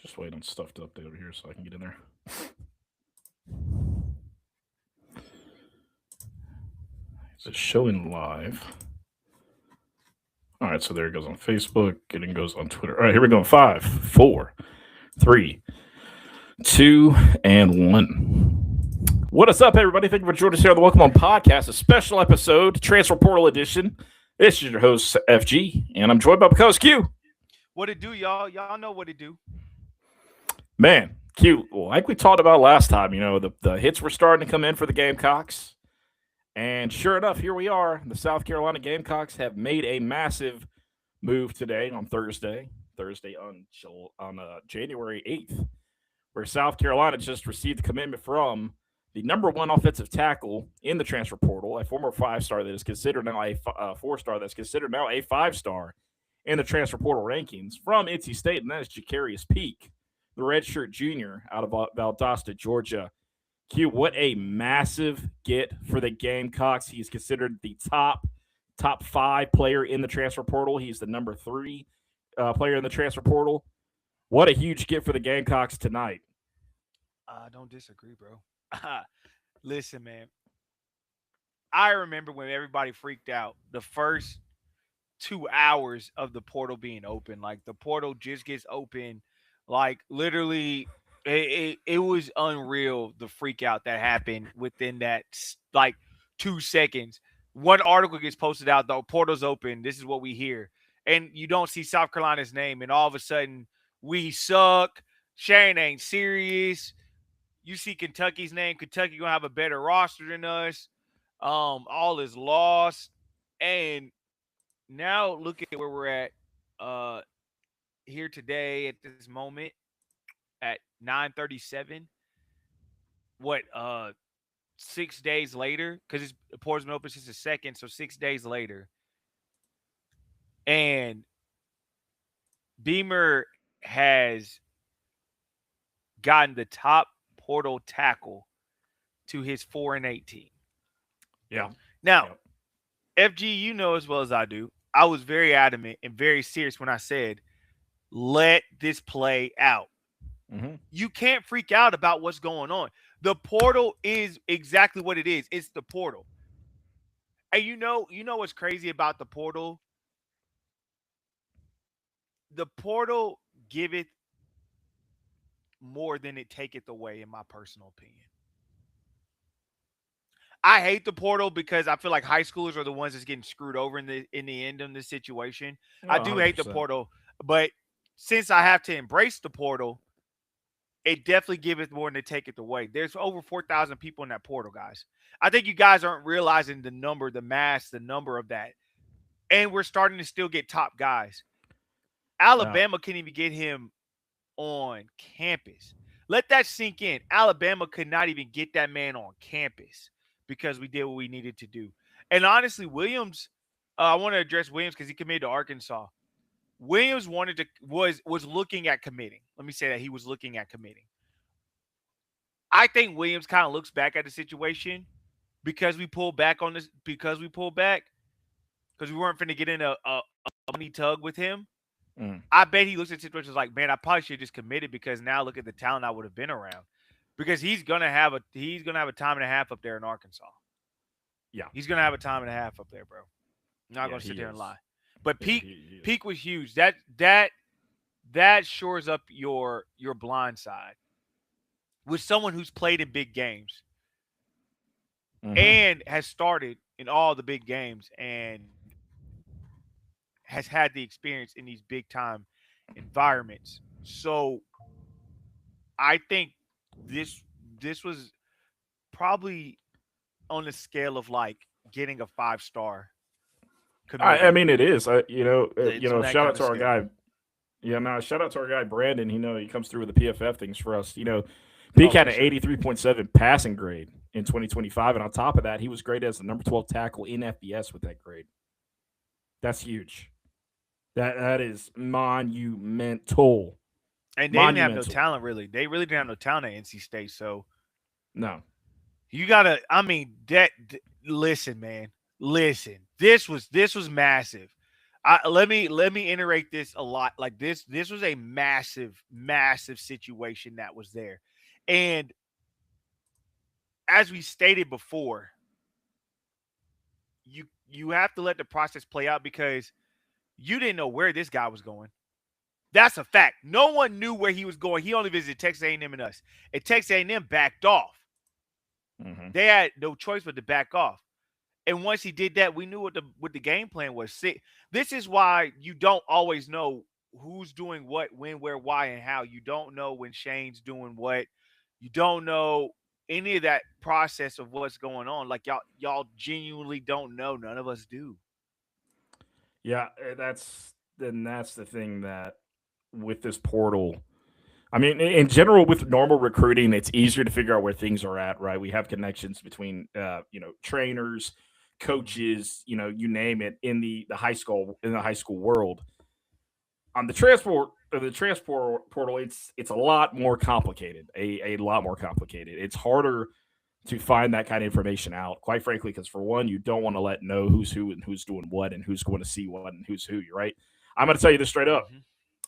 Just waiting on stuff to update over here so I can get in there. Is it showing live? All right, so there it goes on Facebook. It goes on Twitter. All right, here we go. 5, 4, 3, 2, and 1. What is up, everybody? Thank you for joining us here on the Welcome On Podcast, a special episode, Transfer Portal Edition. This is your host, FG, and I'm joined by Because Q. What it do, y'all? Y'all know what it do. Man, Q, like we talked about last time, the hits were starting to come in for the Gamecocks. And sure enough, here we are. The South Carolina Gamecocks have made a massive move today on Thursday on January 8th, where South Carolina just received a commitment from the number one offensive tackle in the transfer portal, a former 5-star that is considered now a 4-star that's considered now a 5-star in the transfer portal rankings from NC State, and that is Jacarius Peak, the redshirt junior out of Valdosta, Georgia. Q, what a massive get for the Gamecocks. He's considered the top 5 player in the transfer portal. He's the number 3 player in the transfer portal. What a huge get for the Gamecocks tonight. I don't disagree, bro. Listen, man. I remember when everybody freaked out the first 2 hours of the portal being open. Like, the portal just gets open. Like, literally, it was unreal, the freak out that happened within that, like, 2 seconds. One article gets posted out, the portal's open, this is what we hear. And you don't see South Carolina's name, and all of a sudden, we suck. Shane ain't serious. You see Kentucky's name. Kentucky going to have a better roster than us. All is lost. And now look at where we're at here today at this moment at 9:37. What 6 days later, because the portal's been open since the second, so 6 days later, and Beamer has gotten the top portal tackle to his 4-18. Yeah. Now, FG, you know as well as I do, I was very adamant and very serious when I said, let this play out. Mm-hmm. You can't freak out about what's going on. The portal is exactly what it is. It's the portal. And you know what's crazy about the portal? The portal giveth more than it taketh away, in my personal opinion. I hate the portal because I feel like high schoolers are the ones that's getting screwed over in the end in this situation. I do hate the 100%. portal, but since I have to embrace the portal, it definitely giveth more than it taketh away. There's over 4,000 people in that portal, guys. I think you guys aren't realizing the number, the mass, the number of that. And we're starting to still get top guys. Alabama couldn't even get him on campus. Let that sink in. Alabama could not even get that man on campus because we did what we needed to do. And honestly, Williams, I want to address Williams because he committed to Arkansas. Williams was looking at committing. Let me say that he was looking at committing. I think Williams kind of looks back at the situation because we pulled back on this, because we weren't finna get in a money tug with him. I bet he looks at situations like, man, I probably should have just committed because now look at the talent I would have been around. Because he's gonna have a time and a half up there in Arkansas. Yeah, he's gonna have a time and a half up there, bro. I'm not gonna sit there and lie. But Peak was huge. That shores up your blind side with someone who's played in big games and has started in all the big games and has had the experience in these big time environments. So I think this was probably on the scale of like getting a 5-star. I mean, it is. Shout out to our guy. Yeah, no, shout out to our guy Brandon. He comes through with the PFF things for us. Peak had an 83.7 passing grade in 2025, and on top of that, he was graded as the number 12 tackle in FBS with that grade. That's huge. That is monumental. And they didn't have no talent, really. They really didn't have no talent at NC State. So, no. You gotta. I mean, listen, man. Listen. This was massive. Let me iterate this a lot. Like this was a massive, massive situation that was there. And as we stated before, you have to let the process play out because you didn't know where this guy was going. That's a fact. No one knew where he was going. He only visited Texas A&M and us. And Texas A&M backed off. Mm-hmm. They had no choice but to back off. And once he did that, we knew what the game plan was. This is why you don't always know who's doing what, when, where, why, and how. You don't know when Shane's doing what. You don't know any of that process of what's going on. Like y'all genuinely don't know. None of us do. Yeah, that's the thing that with this portal. I mean, in general, with normal recruiting, it's easier to figure out where things are at, right? We have connections between, trainers, coaches, you name it, in the high school world. On the transport portal, it's a lot more complicated, a lot more complicated. It's harder to find that kind of information out, quite frankly, because for one, you don't want to know who's who and who's doing what and who's going to see what and who's who. You're right. I'm going to tell you this straight up. Mm-hmm.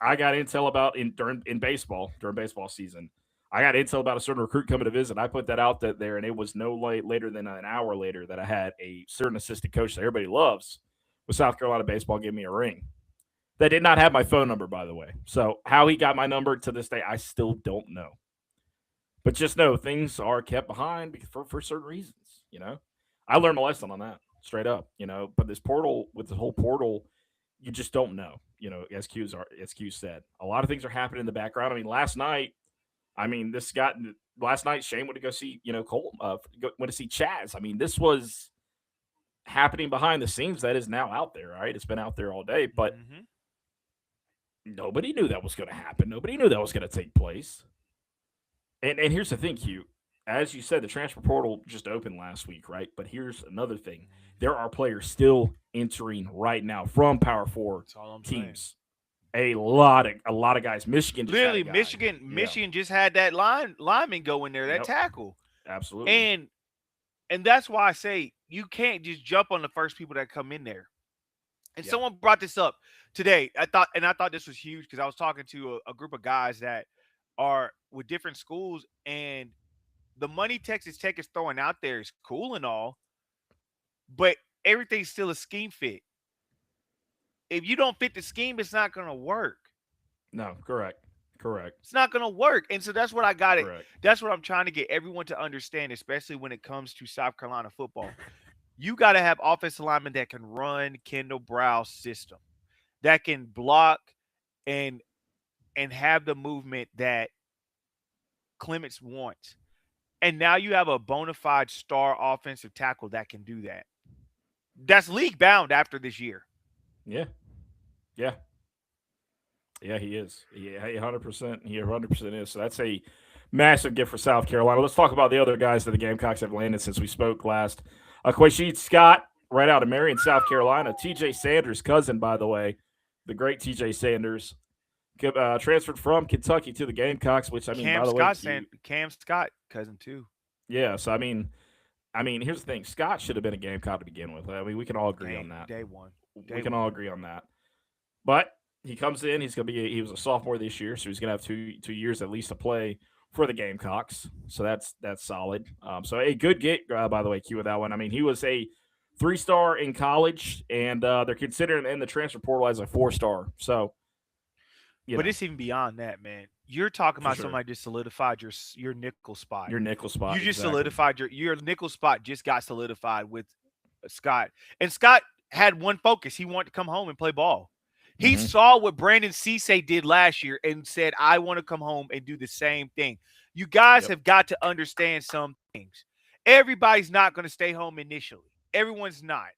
I got intel about in baseball during baseball season. I got intel about a certain recruit coming to visit. I put that out there, and it was no later than an hour later that I had a certain assistant coach that everybody loves with South Carolina baseball give me a ring. They did not have my phone number, by the way. So how he got my number to this day, I still don't know. But just know things are kept behind for certain reasons. I learned a lesson on that straight up. But this portal, with the whole portal, you just don't know. As Q said, a lot of things are happening in the background. I mean, last night, Shane went to go see Cole, went to see Chaz. I mean, this was happening behind the scenes. That is now out there, right? It's been out there all day, but nobody knew that was going to happen. Nobody knew that was going to take place. And here's the thing, Q. As you said, the transfer portal just opened last week, right? But here's another thing. There are players still entering right now from Power 4 teams. A lot of guys. Michigan just literally had a guy. Michigan just had that lineman go in there, that tackle. Absolutely. And that's why I say you can't just jump on the first people that come in there. And someone brought this up today. I thought this was huge because I was talking to a group of guys that are with different schools, and the money Texas Tech is throwing out there is cool and all, but everything's still a scheme fit. If you don't fit the scheme, it's not going to work. No, correct. It's not going to work. And so that's what I got it. That's what I'm trying to get everyone to understand, especially when it comes to South Carolina football. You got to have offensive linemen that can run Kendall Brow's system, that can block and have the movement that Clements wants. And now you have a bona fide star offensive tackle that can do that. That's league bound after this year. Yeah. Yeah, he is. Yeah, 100%. He 100% is. So that's a massive gift for South Carolina. Let's talk about the other guys that the Gamecocks have landed since we spoke last. Quashid Scott, right out of Marion, South Carolina. TJ Sanders' cousin, by the way, the great TJ Sanders, transferred from Kentucky to the Gamecocks, which, I mean, by the way, Cam Scott, cousin too. Yeah, so I mean, here's the thing. Scott should have been a Gamecock to begin with. I mean, we can all agree on that. Day one. We can all agree on that. But he comes in. He was a sophomore this year, so he's going to have two years at least to play for the Gamecocks. So that's solid. So a good get, by the way, Q, with that one. I mean, he was a 3-star in college, and they're considering in the transfer portal as a 4-star. So, but it's even beyond that, man. You're talking about somebody just solidified your nickel spot. Your nickel spot. You just solidified your nickel spot. Just got solidified with Scott, and Scott had one focus. He wanted to come home and play ball. He saw what Brandon Cisse did last year and said, I want to come home and do the same thing. You guys have got to understand some things. Everybody's not going to stay home initially. Everyone's not.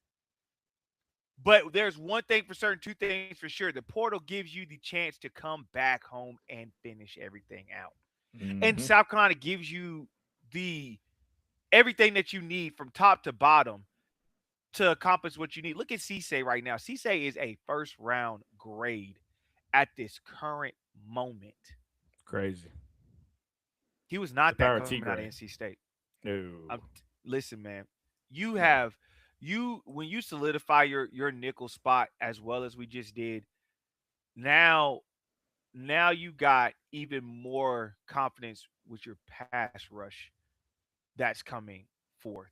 But there's one thing for certain, two things for sure. The portal gives you the chance to come back home and finish everything out. And South Carolina gives you everything that you need from top to bottom to accomplish what you need. Look at Cisse right now. Cisse is a first-round grade at this current moment. Crazy. He was not that coming out of NC State. No. Listen, man, you have when you solidify your nickel spot as well as we just did, now you got even more confidence with your pass rush that's coming forth.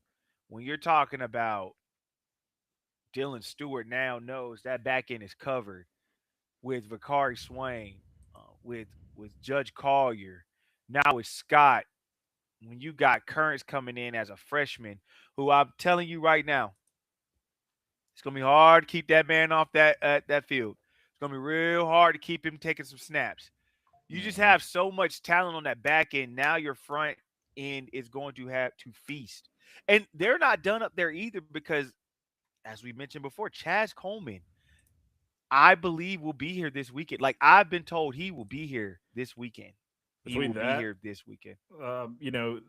When you're talking about Dylan Stewart now knows that back end is covered with Vakari Swain, with Judge Collier, now with Scott. When you got Currents coming in as a freshman, who I'm telling you right now, it's gonna be hard to keep that man off that field. It's gonna be real hard to keep him taking some snaps. You just Mhm. have so much talent on that back end. Now your front end is going to have to feast. And they're not done up there either because, as we mentioned before, Chaz Coleman, I believe, will be here this weekend. Like, I've been told he will be here this weekend. He Between will be that, here this weekend. you know,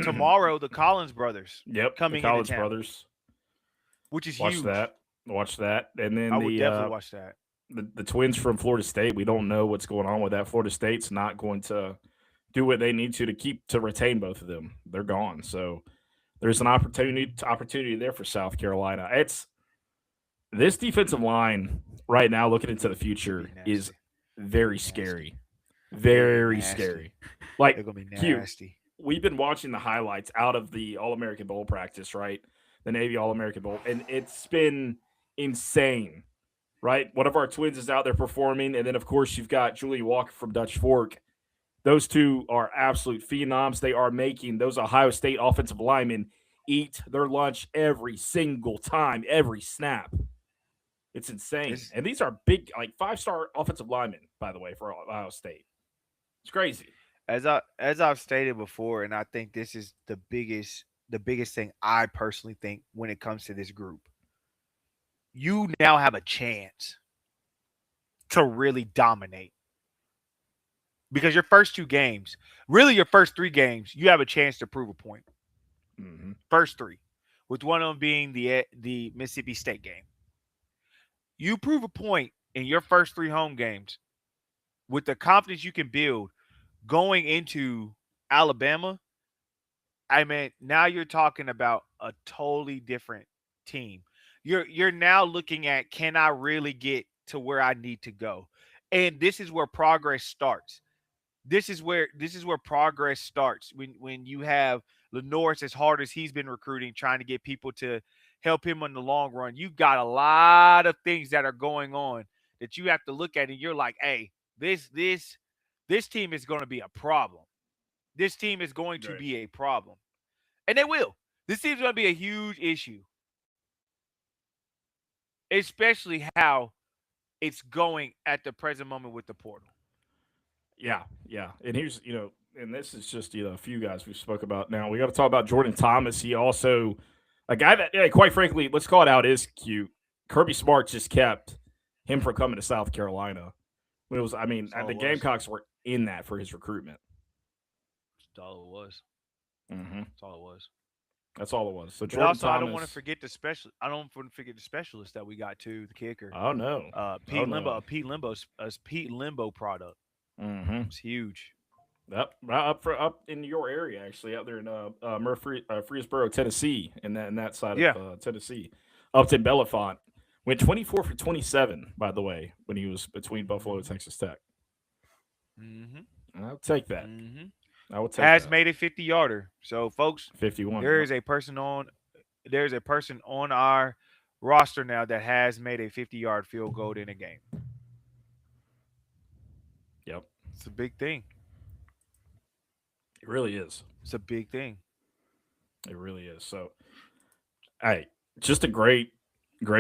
Tomorrow, the Collins brothers yep, the coming into Collins town, brothers. which is Watch huge. that. Watch that. And then I would definitely watch that. the twins from Florida State. We don't know what's going on with that. Florida State's not going to do what they need to retain both of them. They're gone. So there's an opportunity there for South Carolina. It's this defensive line right now looking into the It'll future be is nasty. very It'll be nasty. scary. It'll be Very nasty. scary. They're Like gonna be Q, nasty. we've been watching the highlights out of the All American Bowl practice, right? The Navy All American Bowl, and it's been insane, right? One of our twins is out there performing, and then of course you've got Julia Walker from Dutch Fork. Those two are absolute phenoms. They are making those Ohio State offensive linemen eat their lunch every single time, every snap. It's insane. It's And these are big, like 5-star offensive linemen, by the way, for Ohio State. It's crazy. as I've stated before, and I think this is the biggest thing I personally think when it comes to this group. You now have a chance to really dominate because your first two games, really your first three games, you have a chance to prove a point. Mm-hmm. First three, with one of them being the Mississippi State game. You prove a point in your first three home games with the confidence you can build going into Alabama. I mean, now you're talking about a totally different team. You're now looking at, can I really get to where I need to go? And this is where progress starts. This is where progress starts when you have Lenoris, as hard as he's been recruiting, trying to get people to help him in the long run. You've got a lot of things that are going on that you have to look at, and you're like, hey, this team is going to be a problem. This team is going to Right. be a problem. And they will. This team's going to be a huge issue, especially how it's going at the present moment with the portal. Yeah, yeah. And here's, and this is just, a few guys we spoke about. Now we got to talk about Jordan Thomas. He also, a guy that, yeah, quite frankly, let's call it out, is cute. Kirby Smart just kept him from coming to South Carolina. When it was, I mean, That's all the it was. Gamecocks were in that for his recruitment. That's all it was. Mm-hmm. That's all it was. That's all it was. So But Jordan also, I don't want to Thomas. forget the special. I don't want to forget the specialist that we got too, the kicker. Oh no. Oh Pete no. Limbo, Pete Limbo product. Mm-hmm. It's huge. Up, right up in your area, actually, out there in Murfreesboro, Tennessee, in that side Yeah. of Tennessee, Upton Belafont went 24 for 27. By the way, when he was between Buffalo and Mm-hmm. Texas Tech, Mm-hmm. I'll take that. Mm-hmm. I will take Has that. made a 50-yarder. So, folks, 51. there Yep. is a person on there's a person on our roster now that has made a 50-yard field goal in a game. Yep. It's a big thing. It really is. It's a big thing. It really is. So, hey, just a great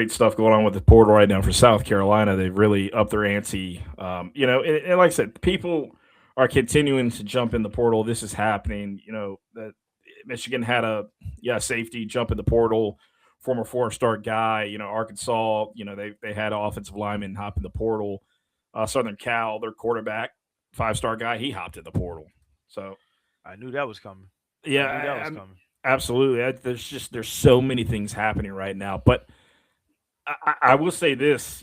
stuff going on with the portal right now for South Carolina. They've really upped their ante. And like I said, people are continuing to jump in the portal. This is happening. That Michigan had a safety jump in the portal, former 4-star guy. Arkansas. They had an offensive lineman hop in the portal. Southern Cal, their quarterback, 5-star guy, he hopped in the portal. So I knew that was coming. yeah, I knew that was coming. absolutely. There's so many things happening right now, but I will say this,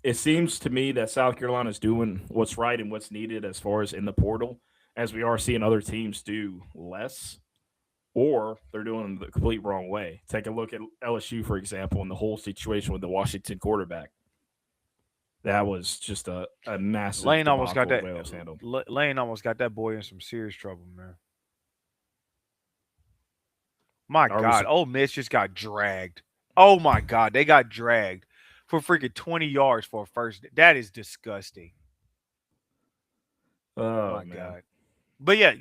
it seems to me that South Carolina is doing what's right and what's needed as far as in the portal, as we are seeing other teams do less. or they're doing it the complete wrong way. Take a look at LSU, for example, and the whole situation with the Washington quarterback. That was just a massive Lane almost got debacle the that. way that was handled. Lane almost got that boy in some serious trouble, man. My Are we? God, Ole Miss just got dragged. Oh my God, they got dragged for freaking 20 yards for a first. That is disgusting. Oh My man. God. But yeah,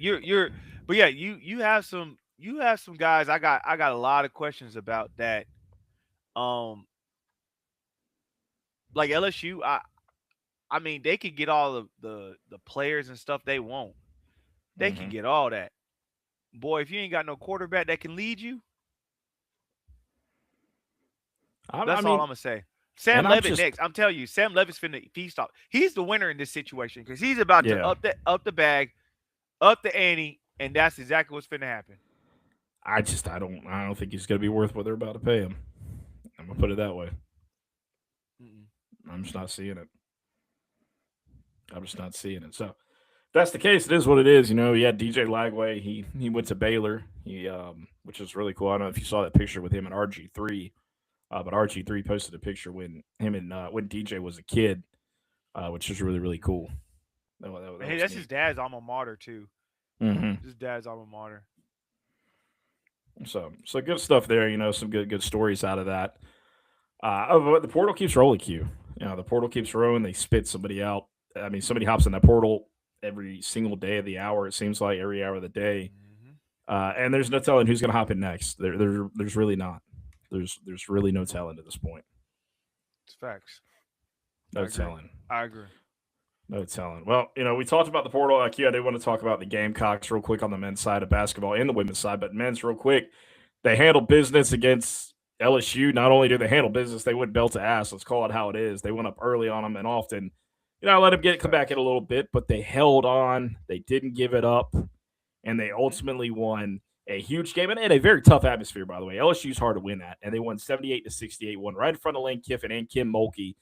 but yeah, you have some guys. I got a lot of questions about that. Um, like LSU, I mean they could get all of the players and stuff they want. They can Mm-hmm. get all that. Boy, if you ain't got no quarterback that can lead you, I that's all mean, I'm gonna say. Sam and I'm Levitt just next. I'm telling you, Sam Levitt's finna feast off. He's the winner in this situation because he's about to yeah. up the bag, up the ante, and that's exactly what's finna happen. I don't think he's gonna be worth what they're about to pay him. I'm gonna put it that way. Mm-mm. I'm just not seeing it. I'm just not seeing it. So if that's the case, it is what it is. You know, he had DJ Lagway. He went to Baylor. Which is really cool. I don't know if you saw that picture with him and RG3. But RG3 posted a picture when him and when DJ was a kid, which is really really cool. That Hey, was that's his neat. dad's alma mater too. Hmm. His dad's alma mater. So good stuff there. You know, some good stories out of that. But the portal keeps rolling. The portal keeps rolling. They spit somebody out. I mean, somebody hops in that portal every single day of the hour. It seems like every hour of the day. Hmm. And there's no telling who's going to hop in next. There's really not. There's really no telling at this point. It's facts. I No agree. telling. I agree. No telling. Well, we talked about the portal. IQ. I did want to talk about the Gamecocks real quick on the men's side of basketball and the women's side, but men's real quick. They handled business against LSU. Not only did they handle business, they went belt to ass. Let's call it how it is. They went up early on them and often. I let them come back Facts. in a little bit, but they held on. They didn't give it up, and they Hmm. ultimately won a huge game and in a very tough atmosphere. By the way, LSU's hard to win at, and they won 78-68. Won right in front of Lane Kiffin and Kim Mulkey.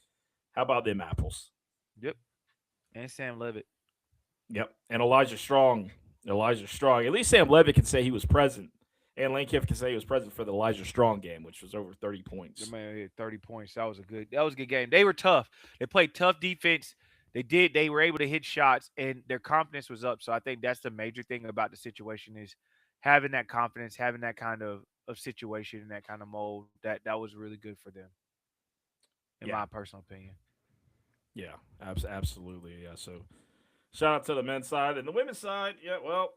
How about them apples? Yep. And Sam Levitt. Yep. And Elijah Strong. Elijah Strong. At least Sam Levitt can say he was present. And Lane Kiffin can say he was present for the Elijah Strong game, which was over 30 The points. man hit 30 points. That was a good game. They were tough. They played tough defense. They were able to hit shots and their confidence was up. So I think that's the major thing about the situation is having that confidence, having that kind of situation and that kind of mold. That was really good for them, in Yeah. my personal opinion. Yeah. Absolutely. Yeah. So shout out to the men's side and the women's side. Yeah. Well,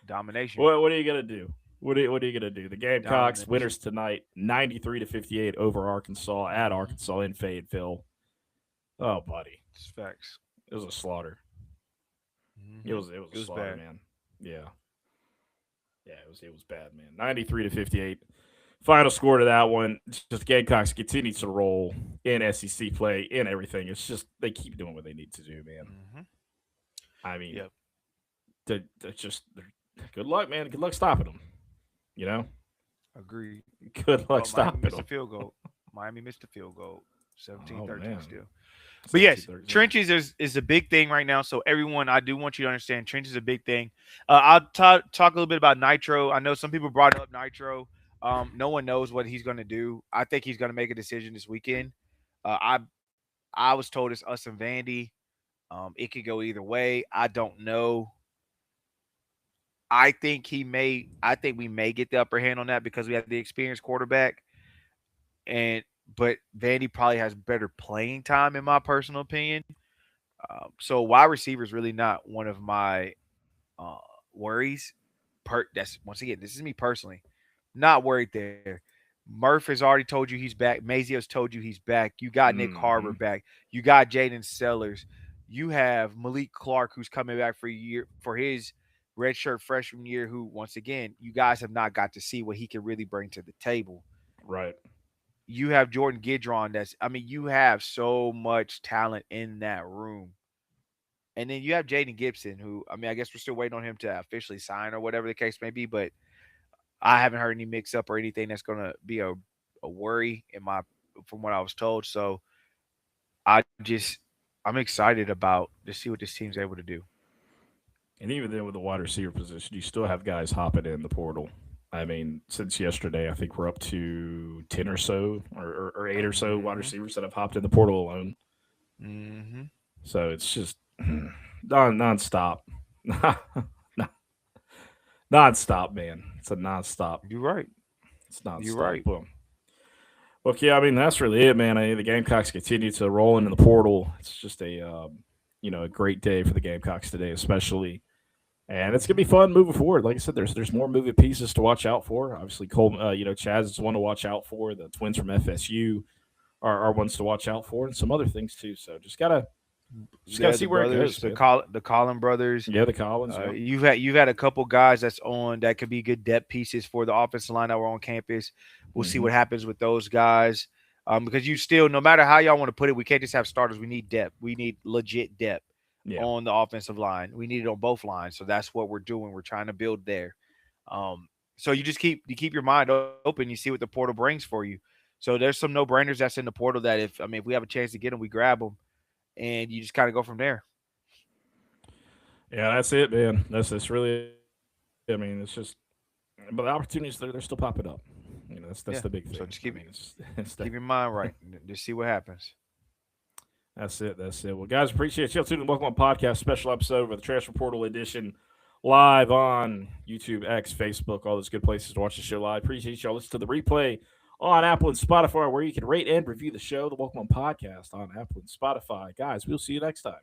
Domination. what are you going to do? What are you going to do? The Gamecocks Domination. winners tonight 93-58 over Arkansas at Hmm. Arkansas in Fayetteville. Oh, buddy. It's facts. It was a slaughter. Hmm. It was It a was slaughter, bad. man. Yeah. Yeah, it was bad, man. 93-58. Final score to that one. Just Gamecocks continues to roll in SEC play, in everything. It's just they keep doing what they need to do, man. Hmm. I mean, Yep. they're good luck, man. Good luck stopping them. You know, Agreed. good luck Oh, Miami stopping missed a them. field goal. Miami missed a field goal. Oh 17-13 man, still. But yes, 17-13. trenches is a big thing right now. So everyone, I do want you to understand, trenches is a big thing. I'll talk a little bit about Nitro. I know some people brought up Nitro. No one knows what he's going to do. I think he's going to make a decision this weekend. Uh, I I was told it's us and Vandy. It could go either way. I don't know. I think we may get the upper hand on that because we have the experienced quarterback. And but Vandy probably has better playing time in my personal opinion. So wide receiver is really not one of my uh, worries. That's once again, this is me personally. Not worried there. Murph has already told you he's back. Mazio's told you he's back. You got Nick Harbor Mm-hmm. back. You got Jaden Sellers. You have Malik Clark who's coming back for a year for his redshirt freshman year. Who once again, you guys have not got to see what he can really bring to the table. Right. You have Jordan Gidron. You have so much talent in that room. And then you have Jaden Gibson, who I guess we're still waiting on him to officially sign or whatever the case may be. But I haven't heard any mix up or anything that's going to be a worry in my from what I was told. So I'm excited about to see what this team's able to do. And even then, with the wide receiver position, you still have guys hopping in the portal. I mean, since yesterday, I think we're up to 10 or so, or 8 or so wide receivers that have hopped in the portal alone. Mm-hmm. So it's just nonstop. Nonstop, man. It's a nonstop. You're right. It's You're nonstop. right. Well, yeah, I mean, that's really it, man. The Gamecocks continue to roll into the portal. It's just a great day for the Gamecocks today, especially. And it's gonna be fun moving forward. Like I said, there's more moving pieces to watch out for. Obviously, Cole, Chaz is one to watch out for. The twins from FSU are ones to watch out for, and some other things too. So just gotta see where brothers, it goes. the Collin brothers. Yeah, the Collins. Yeah. You've had a couple guys that's on that could be good depth pieces for the offensive line that were on campus. We'll see what happens with those guys. Because you still, no matter how y'all want to put it, we can't just have starters. We need depth. We need legit depth on the offensive line. We need it on both lines. So that's what we're doing. We're trying to build there. So you just keep your mind open. You see what the portal brings for you. So there's some no-brainers that's in the portal that if we have a chance to get them, we grab them, and you just kind of go from there. Yeah, that's it, man. That's really. I mean, it's just, but the opportunities they're still popping up. That's the big thing. So just keep it's keep your mind right. Just see what happens. That's it. Well, guys, appreciate you tuning in. Welcome on podcast special episode of the Transfer Portal edition, live on YouTube, X, Facebook, all those good places to watch the show live. Appreciate y'all. Listen to the replay on Apple and Spotify, where you can rate and review the show. The Welcome on podcast on Apple and Spotify. Guys, we'll see you next time.